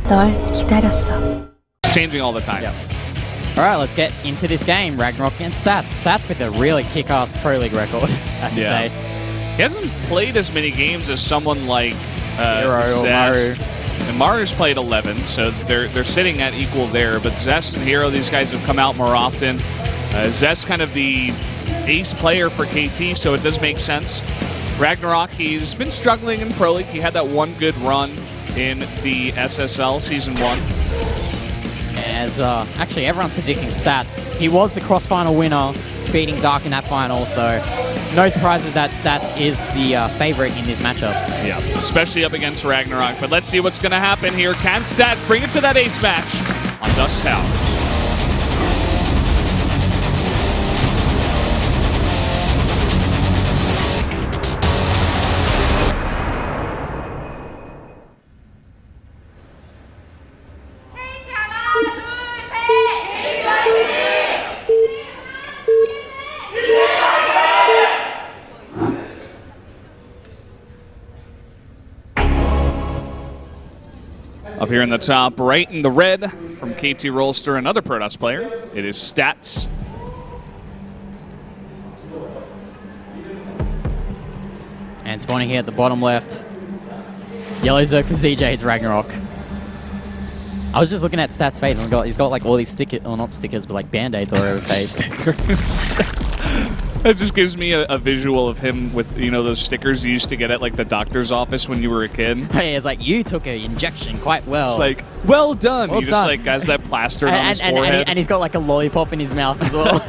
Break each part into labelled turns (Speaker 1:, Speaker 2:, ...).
Speaker 1: 널 기다렸어.
Speaker 2: It's changing all the time.
Speaker 3: Yep. All right, let's get into this game. Ragnarok against Stats. Stats with a really kick-ass Pro League record, I have to say.
Speaker 2: He hasn't played as many games as someone like
Speaker 3: Hero or Maru.
Speaker 2: And Maru's played 11, so they're sitting at equal there. But Zest and Hero, these guys have come out more often. Zest's kind of the ace player for KT, so it does make sense. Ragnarok, he's been struggling in Pro League. He had that one good run in the SSL Season 1.
Speaker 3: As actually everyone's predicting Stats. He was the cross-final winner, beating Dark in that final, so no surprises that Stats is the favorite in this matchup.
Speaker 2: Yeah, especially up against Ragnarok. But let's see what's going to happen here. Can Stats bring it to that ace match on Dust Towers? Up here in the top right in the red from KT Rolster, another Protoss player. It is Stats.
Speaker 3: And spawning here at the bottom left. Yellow Zerg for ZJ, it's Ragnarok. I was just looking at Stats' face and he's got like all these stickers, well not stickers, but like band-aids all over his face.
Speaker 2: That just gives me a visual of him with, you know, those stickers you used to get at like the doctor's office when you were a kid.
Speaker 3: Hey, it's like, you took an injection quite well.
Speaker 2: It's like, well done.
Speaker 3: Well
Speaker 2: He just like has that plastered on his
Speaker 3: and
Speaker 2: forehead.
Speaker 3: and he's got like a lollipop in his mouth as well.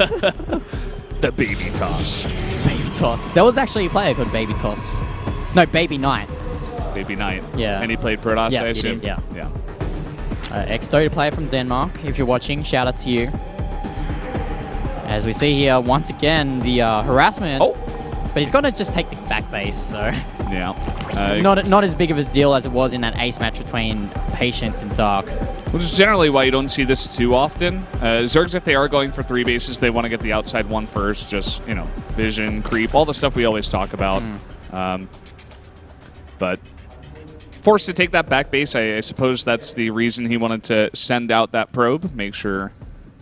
Speaker 2: The baby toss.
Speaker 3: Baby Toss. There was actually a player called Baby Toss. No, Baby Knight.
Speaker 2: Baby Knight.
Speaker 3: Yeah.
Speaker 2: And he played Protoss,
Speaker 3: Yeah,
Speaker 2: I
Speaker 3: he
Speaker 2: assume?
Speaker 3: did, yeah.
Speaker 2: Yeah.
Speaker 3: Ex-Dota player from Denmark. If you're watching, shout out to you. As we see here, once again, the harassment.
Speaker 2: Oh!
Speaker 3: But he's going to just take the back base, so...
Speaker 2: Yeah.
Speaker 3: Not as big of a deal as it was in that ace match between Patience and Dark.
Speaker 2: Which is generally why you don't see this too often. Zergs, if they are going for 3 bases, they want to get the outside one first. Just, you know, vision, creep, all the stuff we always talk about. But forced to take that back base, I suppose that's the reason he wanted to send out that probe, make sure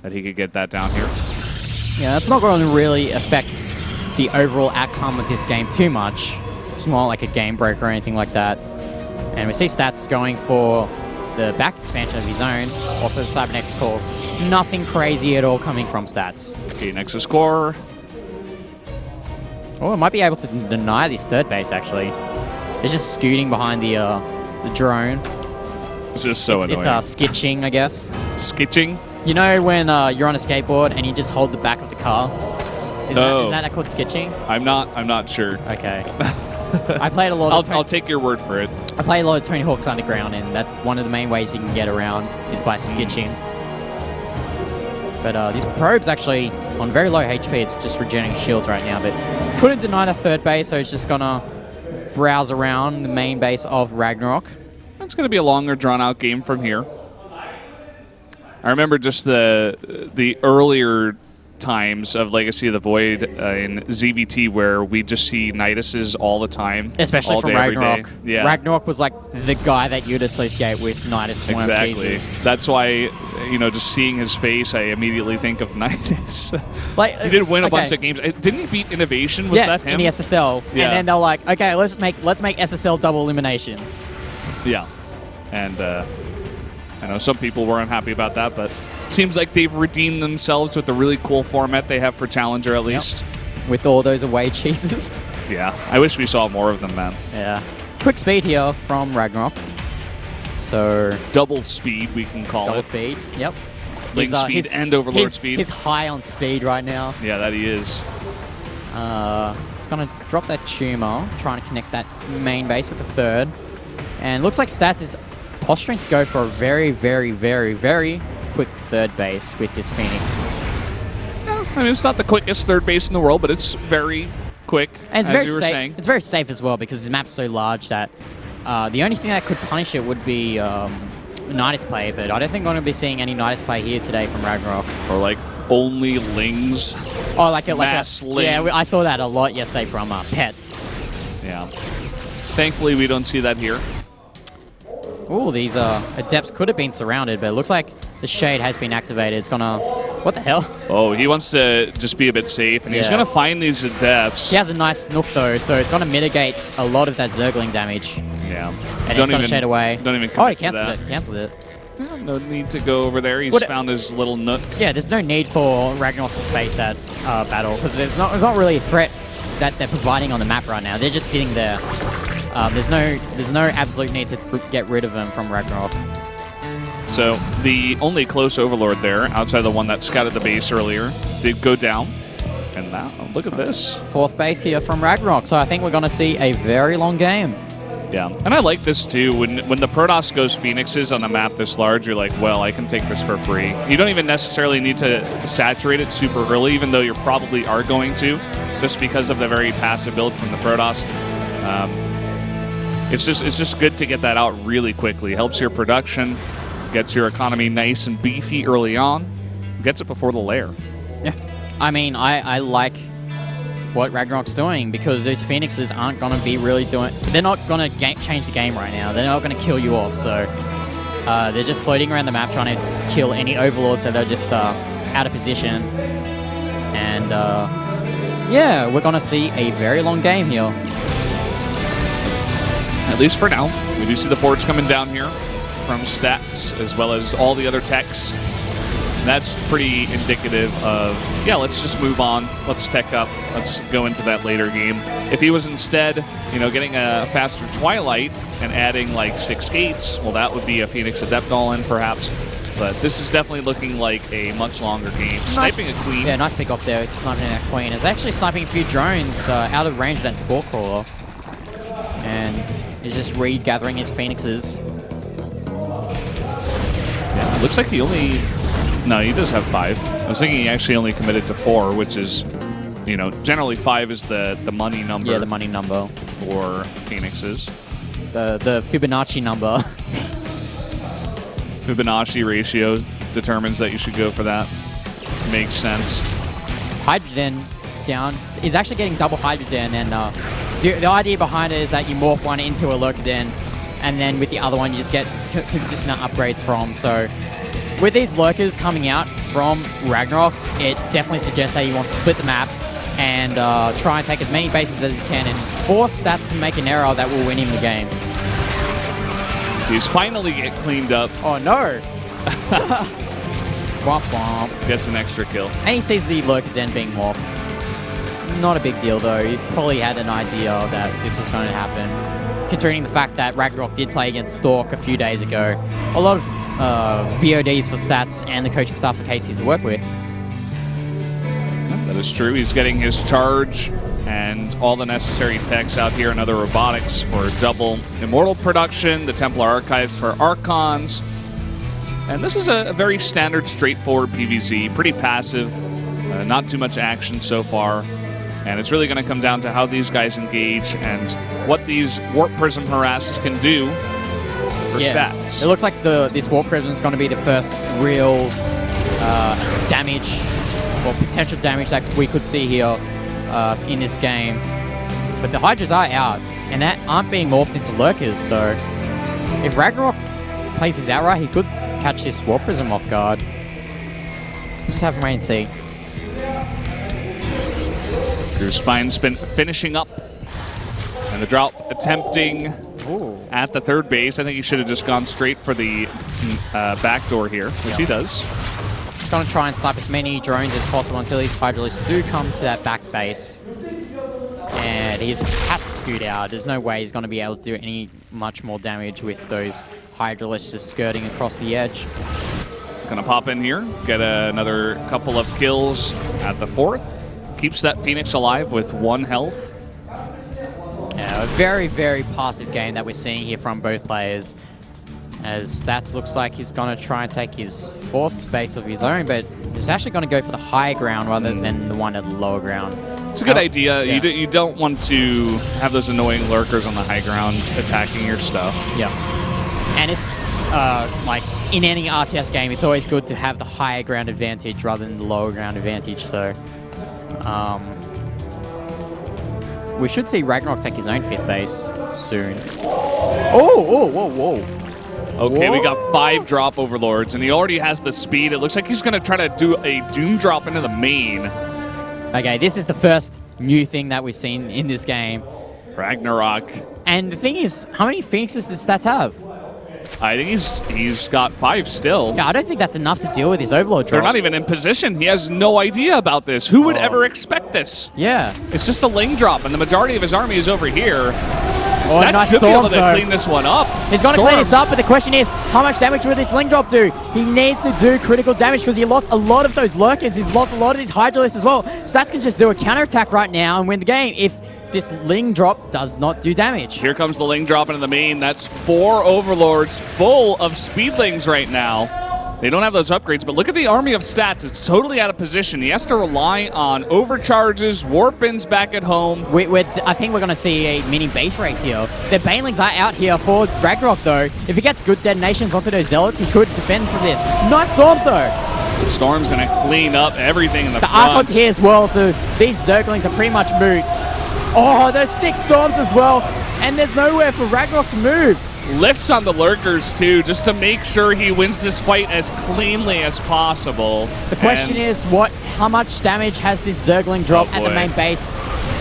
Speaker 2: that he could get that down here.
Speaker 3: Yeah, that's not going to really affect the overall outcome of this game too much. It's not like a game breaker or anything like that. And we see Stats going for the back expansion of his own, also the Cybernetics core. Nothing crazy at all coming from Stats.
Speaker 2: Okay, Nexus core.
Speaker 3: Oh, it might be able to deny this third base, actually. It's just scooting behind the drone.
Speaker 2: This is so annoying.
Speaker 3: It's skitching, I guess.
Speaker 2: Skitching?
Speaker 3: You know when you're on a skateboard and you just hold the back of the car? Is that called skitching?
Speaker 2: I'm not sure.
Speaker 3: Okay. I played a lot of...
Speaker 2: I'll take your word for it.
Speaker 3: I play a lot of Tony Hawk's Underground, and that's one of the main ways you can get around is by skitching. But this probe's actually on very low HP. It's just regenerating shields right now, but couldn't deny the third base, so it's just gonna browse around the main base of Ragnarok.
Speaker 2: It's gonna be a longer, drawn-out game from here. I remember just the earlier times of Legacy of the Void in ZVT where we just see Niduses all the time.
Speaker 3: Especially
Speaker 2: all
Speaker 3: from
Speaker 2: day,
Speaker 3: Ragnarok.
Speaker 2: Yeah.
Speaker 3: Ragnarok was like the guy that you'd associate with Nidus.
Speaker 2: Exactly. That's why, you know, just seeing his face, I immediately think of Nidus.
Speaker 3: Like,
Speaker 2: he did win a bunch of games. Didn't he beat Innovation? Was that him?
Speaker 3: In the SSL.
Speaker 2: Yeah.
Speaker 3: And then they're like, okay, let's make SSL double elimination.
Speaker 2: Yeah. And I know some people were unhappy about that, but seems like they've redeemed themselves with the really cool format they have for Challenger, at least.
Speaker 3: Yep. With all those away cheeses.
Speaker 2: Yeah, I wish we saw more of them, man.
Speaker 3: Yeah. Quick speed here from Ragnarok. So...
Speaker 2: Double speed, we can call it.
Speaker 3: Double speed, yep.
Speaker 2: Link speed and Overlord speed.
Speaker 3: He's high on speed right now.
Speaker 2: Yeah, that he is.
Speaker 3: He's going to drop that tumor, trying to connect that main base with the third. And looks like Stats is posturing to go for a very, very, very, very quick third base with this Phoenix.
Speaker 2: Yeah, I mean, it's not the quickest third base in the world, but it's very quick,
Speaker 3: and it's
Speaker 2: as
Speaker 3: very
Speaker 2: you were
Speaker 3: safe.
Speaker 2: saying.
Speaker 3: It's very safe as well because the map's so large that the only thing that could punish it would be Nidus play, but I don't think I'm going to be seeing any Nidus play here today from Ragnarok.
Speaker 2: Or like only Lings.
Speaker 3: Oh, like a
Speaker 2: Ling.
Speaker 3: Yeah, I saw that a lot yesterday from Pet.
Speaker 2: Yeah. Thankfully, we don't see that here.
Speaker 3: Oh, these Adepts could have been surrounded, but it looks like the Shade has been activated. It's gonna... What the hell?
Speaker 2: Oh, he wants to just be a bit safe, and he's going to find these Adepts.
Speaker 3: He has a nice Nook, though, so it's going to mitigate a lot of that Zergling damage.
Speaker 2: Yeah.
Speaker 3: And he's going to Shade away.
Speaker 2: Don't even
Speaker 3: Oh, he
Speaker 2: commit to
Speaker 3: cancelled
Speaker 2: that.
Speaker 3: it. Cancelled it.
Speaker 2: Yeah, no need to go over there. He's found his little nook.
Speaker 3: Yeah, there's no need for Ragnarok to face that battle, because there's not really a threat that they're providing on the map right now. They're just sitting there. There's no absolute need to get rid of them from Ragnarok.
Speaker 2: So the only close Overlord there, outside the one that scouted the base earlier, did go down. And now, look at this.
Speaker 3: 4th base here from Ragnarok, so I think we're going to see a very long game.
Speaker 2: Yeah, and I like this too. When the Protoss goes Phoenixes on a map this large, you're like, well, I can take this for free. You don't even necessarily need to saturate it super early, even though you probably are going to, just because of the very passive build from the Protoss. It's just good to get that out really quickly. Helps your production, gets your economy nice and beefy early on, gets it before the lair.
Speaker 3: Yeah, I mean, I like what Ragnarok's doing, because those Phoenixes aren't going to be really doing... They're not going to change the game right now. They're not going to kill you off, so they're just floating around the map trying to kill any Overlords that are just out of position. And yeah, we're going to see a very long game here.
Speaker 2: At least for now. We do see the forts coming down here from Stats, as well as all the other techs. That's pretty indicative of, yeah, let's just move on. Let's tech up. Let's go into that later game. If he was instead, you know, getting a faster Twilight and adding like 6 gates, well, that would be a Phoenix Adept all-in, perhaps. But this is definitely looking like a much longer game. Nice. Sniping a Queen.
Speaker 3: Yeah, nice pick off there. Sniping that Queen. It's actually sniping a few drones out of range of that Spore Crawler. And he's just regathering his Phoenixes.
Speaker 2: Yeah, it looks like he only... No, he does have 5. I was thinking he actually only committed to 4, which is, you know, generally 5 is the money number.
Speaker 3: Yeah, the money number.
Speaker 2: For Phoenixes.
Speaker 3: The Fibonacci number.
Speaker 2: Fibonacci ratio determines that you should go for that. Makes sense.
Speaker 3: Hydrogen down is actually getting double Hydrogen, and the idea behind it is that you morph one into a Lurkaden, and then with the other one you just get consistent upgrades from. So with these Lurkers coming out from Ragnarok, it definitely suggests that he wants to split the map and try and take as many bases as he can and force Stats to make an error that will win him the game.
Speaker 2: He's finally get cleaned up.
Speaker 3: Oh no! Womp womp.
Speaker 2: Gets an extra kill.
Speaker 3: And he sees the Lurkaden being morphed. Not a big deal though. He probably had an idea that this was going to happen, considering the fact that Ragnarok did play against Stork a few days ago. A lot of VODs for Stats and the coaching staff for KT to work with.
Speaker 2: That is true. He's getting his charge and all the necessary techs out here and other robotics for double Immortal production, the Templar Archives for Archons. And this is a very standard, straightforward PvZ, pretty passive, not too much action so far. And it's really going to come down to how these guys engage and what these Warp Prism harasses can do for Stats.
Speaker 3: It looks like this Warp Prism is going to be the first real damage or potential damage that we could see here in this game. But the Hydras are out, and that aren't being morphed into Lurkers, so if Ragnarok plays his out right, he could catch this Warp Prism off guard. Just have to wait and see.
Speaker 2: Drew Spine's been finishing up, and the drop attempting at the 3rd base. I think he should have just gone straight for the back door here, which he does.
Speaker 3: He's going to try and snipe as many drones as possible until these Hydralisks do come to that back base. And he has to scoot out. There's no way he's going to be able to do any much more damage with those Hydralisks just skirting across the edge.
Speaker 2: Gonna pop in here, get another couple of kills at the 4th. Keeps that Phoenix alive with 1 health.
Speaker 3: Yeah, a very, very passive game that we're seeing here from both players. As Stats looks like he's going to try and take his 4th base of his own, but he's actually going to go for the high ground rather than the one at the lower ground.
Speaker 2: It's a good idea. Yeah. You don't want to have those annoying lurkers on the high ground attacking your stuff.
Speaker 3: Yeah. And it's like in any RTS game, it's always good to have the higher ground advantage rather than the lower ground advantage. So we should see Ragnarok take his own 5th base soon. Oh, whoa.
Speaker 2: Okay, we
Speaker 3: Whoa.
Speaker 2: got 5 drop overlords, and he already has the speed. It looks like he's going to try to do a doom drop into the main.
Speaker 3: Okay, this is the first new thing that we've seen in this game.
Speaker 2: Ragnarok.
Speaker 3: And the thing is, how many Phoenixes does Stats have?
Speaker 2: I think he's got 5 still.
Speaker 3: Yeah, I don't think that's enough to deal with his Overlord drop.
Speaker 2: They're not even in position. He has no idea about this. Who would ever expect this?
Speaker 3: Yeah.
Speaker 2: It's just a Ling drop, and the majority of his army is over here.
Speaker 3: Oh,
Speaker 2: Stats
Speaker 3: nice
Speaker 2: should be able
Speaker 3: storms,
Speaker 2: to
Speaker 3: though.
Speaker 2: clean this one up.
Speaker 3: He's going to
Speaker 2: Storms.
Speaker 3: clean this up, but the question is, how much damage will this Ling drop do? He needs to do critical damage because he lost a lot of those Lurkers. He's lost a lot of these Hydralisks as well. Stats can just do a counterattack right now and win the game if this Ling drop does not do damage.
Speaker 2: Here comes the Ling drop into the main. That's 4 overlords full of speedlings right now. They don't have those upgrades, but look at the army of Stats. It's totally out of position. He has to rely on overcharges, warp-ins back at home.
Speaker 3: I think we're going to see a mini base race here. The Banelings are out here for Ragnarok, though. If he gets good detonations onto those Zealots, he could defend from this. Nice Storms, though.
Speaker 2: Storm's going to clean up everything in the front.
Speaker 3: Archon's here as well, so these Zerglings are pretty much moot. Oh, there's 6 Storms as well, and there's nowhere for Ragnarok to move.
Speaker 2: Lifts on the Lurkers, too, just to make sure he wins this fight as cleanly as possible.
Speaker 3: The question is, how much damage has this Zergling drop at the
Speaker 2: boy.
Speaker 3: main base?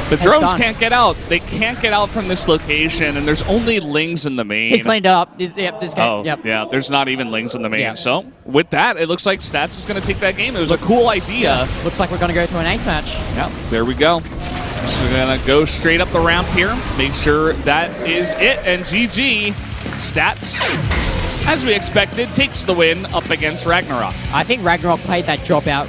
Speaker 2: The drones can't get out. They can't get out from this location, and there's only Lings in the main.
Speaker 3: He's cleaned it up. This game.
Speaker 2: Oh,
Speaker 3: Yep.
Speaker 2: yeah, there's not even Lings in the main.
Speaker 3: Yeah.
Speaker 2: So, with that, it looks like Stats is going to take that game. It was a cool idea.
Speaker 3: Looks like we're going to go to an ace match.
Speaker 2: Yeah, there we go. So we're going to go straight up the ramp here. Make sure that is it, and GG. Stats, as we expected, takes the win up against Ragnarok.
Speaker 3: I think Ragnarok played that drop out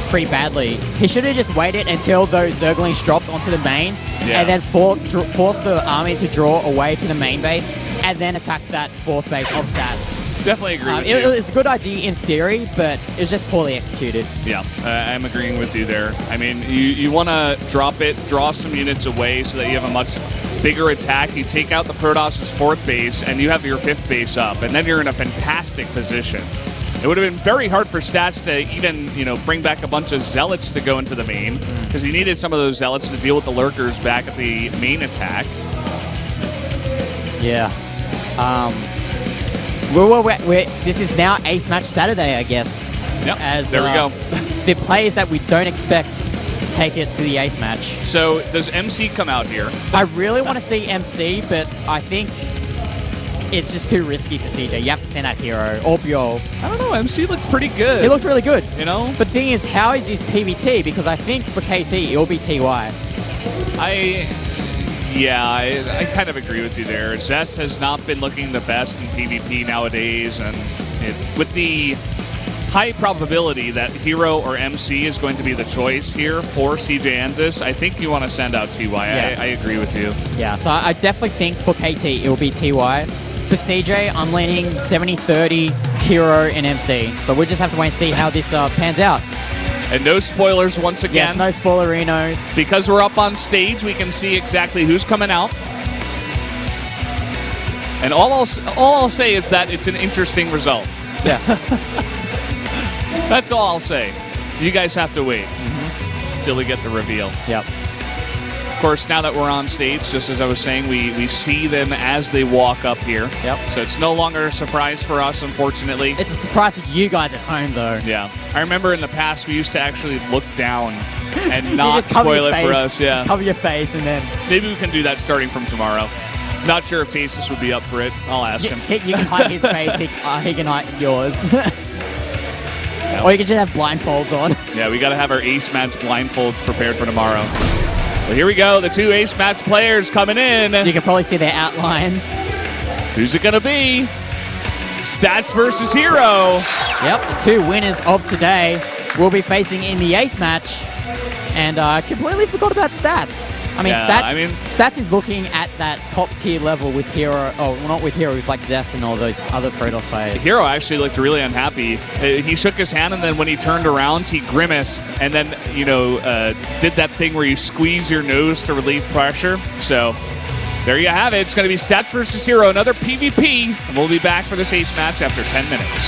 Speaker 3: pretty badly. He should have just waited until those Zerglings dropped onto the main and then forced the army to draw away to the main base and then attack that 4th base of Stats.
Speaker 2: Definitely agree with you.
Speaker 3: It's a good idea in theory, but it was just poorly executed.
Speaker 2: Yeah, I'm agreeing with you there. I mean, you want to drop it, draw some units away so that you have a much bigger attack. You take out the Protoss' 4th base, and you have your 5th base up, and then you're in a fantastic position. It would have been very hard for Stats to even, bring back a bunch of Zealots to go into the main, because he needed some of those Zealots to deal with the Lurkers back at the main attack.
Speaker 3: Yeah. This is now Ace Match Saturday, I guess.
Speaker 2: Yep,
Speaker 3: as
Speaker 2: there we go.
Speaker 3: The players that we don't expect take it to the Ace Match.
Speaker 2: So, does MC come out here?
Speaker 3: I really want to see MC, but I think it's just too risky for CJ. You have to send out Hero or Bjorn.
Speaker 2: I don't know, MC looked pretty good.
Speaker 3: He looked really good.
Speaker 2: But
Speaker 3: the thing is, how is his PVT? Because I think for KT, it'll be TY.
Speaker 2: I kind of agree with you there. Zest has not been looking the best in PvP nowadays, and with the high probability that Hero or MC is going to be the choice here for CJ Anzus, I think you want to send out TY.
Speaker 3: Yeah.
Speaker 2: I agree with you.
Speaker 3: Yeah, so I definitely think for KT, it will be TY. For CJ, I'm leaning 70-30 Hero and MC, but we'll just have to wait and see how this pans out.
Speaker 2: And no spoilers once again.
Speaker 3: Yes, no spoilerinos.
Speaker 2: Because we're up on stage, we can see exactly who's coming out. And all I'll say is that it's an interesting result.
Speaker 3: Yeah.
Speaker 2: That's all I'll say. You guys have to wait until we get the reveal.
Speaker 3: Yep.
Speaker 2: Of course, now that we're on stage, just as I was saying, we see them as they walk up here.
Speaker 3: Yep.
Speaker 2: So it's no longer a surprise for us, unfortunately.
Speaker 3: It's a surprise for you guys at home, though.
Speaker 2: Yeah. I remember in the past, we used to actually look down and not spoil it for us. Yeah.
Speaker 3: Just cover your face and then...
Speaker 2: Maybe we can do that starting from tomorrow. Not sure if Tasis would be up for it. I'll ask him.
Speaker 3: You can hide his face, he can hide yours. Or you can just have blindfolds on.
Speaker 2: Yeah, we got to have our Ace Match blindfolds prepared for tomorrow. Well, here we go. The 2 Ace Match players coming in.
Speaker 3: You can probably see their outlines.
Speaker 2: Who's it going to be? Stats versus Hero.
Speaker 3: Yep, the 2 winners of today will be facing in the Ace Match. And I completely forgot about Stats. I mean, Stats is looking at that top tier level with Hero. Oh, well, not with Hero, with like Zest and all those other Protoss players.
Speaker 2: Hero actually looked really unhappy. He shook his hand, and then when he turned around, he grimaced, and then did that thing where you squeeze your nose to relieve pressure. So there you have it. It's going to be Stats versus Hero, another PvP, and we'll be back for this Ace Match after 10 minutes.